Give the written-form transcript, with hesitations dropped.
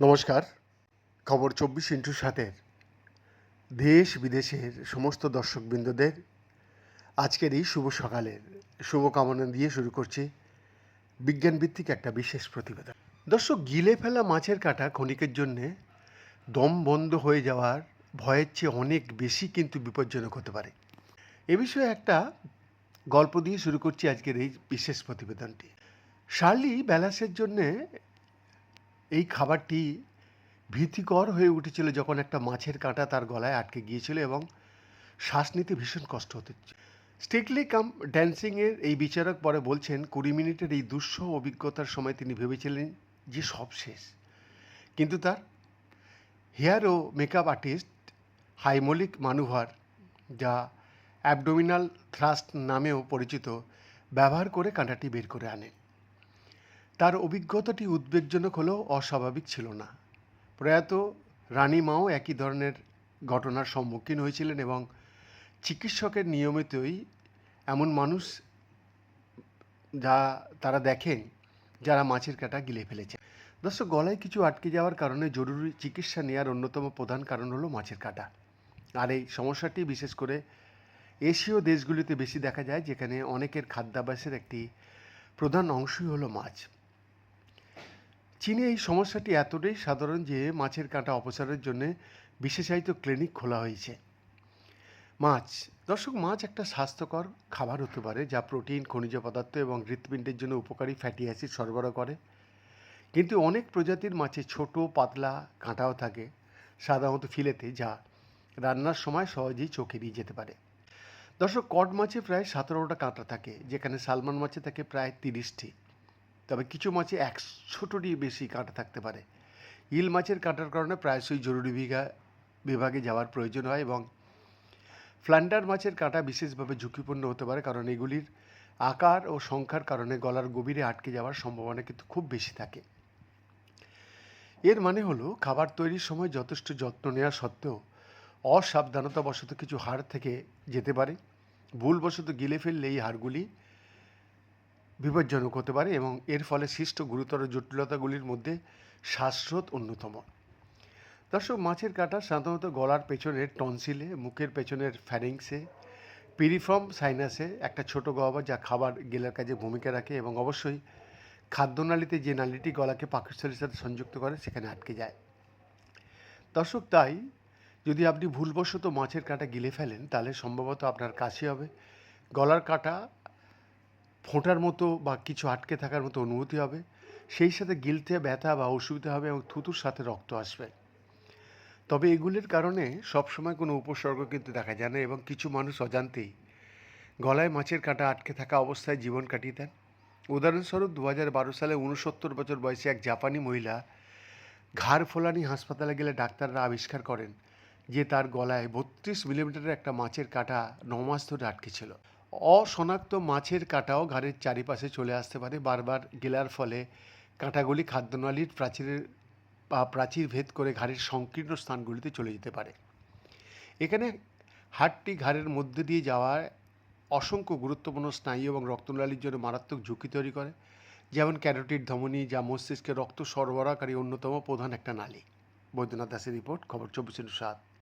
নমস্কার। খবর 24x7-এর দেশ বিদেশের সমস্ত দর্শকবৃন্দদের আজকের এই শুভ সকালের শুভকামনা দিয়ে শুরু করছি বিজ্ঞানভিত্তিক একটা বিশেষ প্রতিবেদন। দর্শক, গিলে ফেলা মাছের কাঁটা ক্ষণিকের জন্যে দম বন্ধ হয়ে যাওয়ার ভয়ের চেয়ে অনেক বেশি কিন্তু বিপজ্জনক হতে পারে। এ বিষয়ে একটা গল্প দিয়ে শুরু করছি আজকের এই বিশেষ প্রতিবেদনটি। শার্লি ব্যালাসের জন্যে এই খাবারটি ভীতিকর হয়ে উঠেছিল যখন একটা মাছের কাঁটা তার গলায় আটকে গিয়েছিল এবং শ্বাস নিতে ভীষণ কষ্ট হতে। স্ট্রিকলি কাম ড্যান্সিংয়ের এই বিচারক পরে বলছেন 20 মিনিটের এই দুঃসহ অভিজ্ঞতার সময় তিনি ভেবেছিলেন যে সব শেষ, কিন্তু তার হেয়ার ও মেকআপ আর্টিস্ট হাইমোলিক মানুভার, যা অ্যাবডোমিনাল থ্রাস্ট নামেও পরিচিত, ব্যবহার করে কাঁটাটি বের করে আনেন। তার অভিজ্ঞতাটি উদ্বেগজনক হলেও অস্বাভাবিক ছিল না। প্রয়াত রানী মাও একই ধরনের ঘটনার সম্মুখীন হয়েছিলেন এবং চিকিৎসকের নিয়মিতই এমন মানুষ যা তারা দেখেন যারা মাছের কাঁটা গিলে ফেলেছে। দর্শক, গলায় কিছু আটকে যাওয়ার কারণে জরুরি চিকিৎসা নেওয়ার অন্যতম প্রধান কারণ হলো মাছের কাঁটা। আর এই সমস্যাটি বিশেষ করে এশীয় দেশগুলিতে বেশি দেখা যায়, যেখানে অনেকের খাদ্যাভ্যাসের একটি প্রধান অংশই হলো মাছ। চীনে এই সমস্যাটি এতটাই সাধারণ যে মাছের কাঁটা অপসারণের জন্য বিশেষায়িত ক্লিনিক খোলা হয়েছে। মাছ, দর্শক, মাছ একটা স্বাস্থ্যকর খাবার হতে পারে যা প্রোটিন, খনিজ পদার্থ এবং হৃৎপিণ্ডের জন্য উপকারী ফ্যাটি অ্যাসিড সরবরাহ করে। কিন্তু অনেক প্রজাতির মাছে ছোট পাতলা কাঁটাও থাকে, সাধারণত ফিলেতে, যা রান্নার সময় সহজেই চোখে দিয়ে যেতে পারে। দর্শক, কড মাছে প্রায় 17টা কাঁটা থাকে, যেখানে সালমন মাছে থাকে প্রায় 30টি। তবে কিছু মাছে 100টির বেশি কাঁটা থাকতে পারে। ইল মাছের কাঁটার কারণে প্রায়শই জরুরি বিভাগে যাওয়ার প্রয়োজন হয় এবং ফ্ল্যান্ডার মাছের কাঁটা বিশেষভাবে ঝুঁকিপূর্ণ হতে পারে, কারণ এগুলির আকার ও সংখ্যার কারণে গলার গভীরে আটকে যাওয়ার সম্ভাবনা কিন্তু খুব বেশি থাকে। এর মানে হলো খাবার তৈরির সময় যথেষ্ট যত্ন নেওয়া সত্ত্বেও অসাবধানতাবশত কিছু হাড় থেকে যেতে পারে। ভুলবশত গিলে ফেললে এই হাড়গুলি বিপজ্জনক হতে পারে এবং এর ফলে সৃষ্ট গুরুতর জটিলতাগুলির মধ্যে শ্বাসরোধ অন্যতম। দর্শক, মাছের কাঁটা সাধারণত গলার পেছনের টনসিলে, মুখের পেছনের ফ্যারিংসে, পিরিফর্ম সাইনাসে, একটা ছোট গহ্বর যা খাবার গিলার কাজে ভূমিকা রাখে, এবং অবশ্যই খাদ্যনালীতে যে নালীটি গলাকে পাকস্থলীর সাথে সংযুক্ত করে সেখানে আটকে যায়। দর্শক, তাই যদি আপনি ভুলবশত মাছের কাঁটা গিলে ফেলেন তাহলে সম্ভবত আপনার কাশি হবে, গলার কাঁটা ফোঁটার মতো বা কিছু আটকে থাকার মতো অনুভূতি হবে, সেই সাথে গিলতে ব্যথা বা অসুবিধা হবে এবং থুতুর সাথে রক্ত আসবে। তবে এগুলির কারণে সবসময় কোনো উপসর্গ কিন্তু দেখা যায় না এবং কিছু মানুষ অজান্তেই গলায় মাছের কাঁটা আটকে থাকা অবস্থায় জীবন কাটিয়ে দেন। উদাহরণস্বরূপ 2012 সালে 69 বছর বয়সী এক জাপানি মহিলা ঘাড় ফোলানি হাসপাতালে গেলে ডাক্তাররা আবিষ্কার করেন যে তার গলায় 32 মিলিমিটারের একটা মাছের কাঁটা 9 মাস ধরে আটকে ছিল। অশনাক্ত মাছের কাঁটাও ঘাড়ের চারিপাশে চলে আসতে পারে। বারবার গেলার ফলে কাঁটাগুলি খাদ্যনালীর প্রাচীর ভেদ করে ঘাড়ের সংকীর্ণ স্থানগুলিতে চলে যেতে পারে। এখানে হাড়টি ঘাড়ের মধ্যে দিয়ে যাওয়ার অসংখ্য গুরুত্বপূর্ণ স্নায়ু এবং রক্তনালীর জন্য মারাত্মক ঝুঁকি তৈরি করে, যেমন ক্যারোটিড ধমনী, যা মস্তিষ্কে রক্ত সরবরাহকারী অন্যতম প্রধান একটা নালী। বৈদ্যনাথ দাসের রিপোর্ট, খবর 24x7।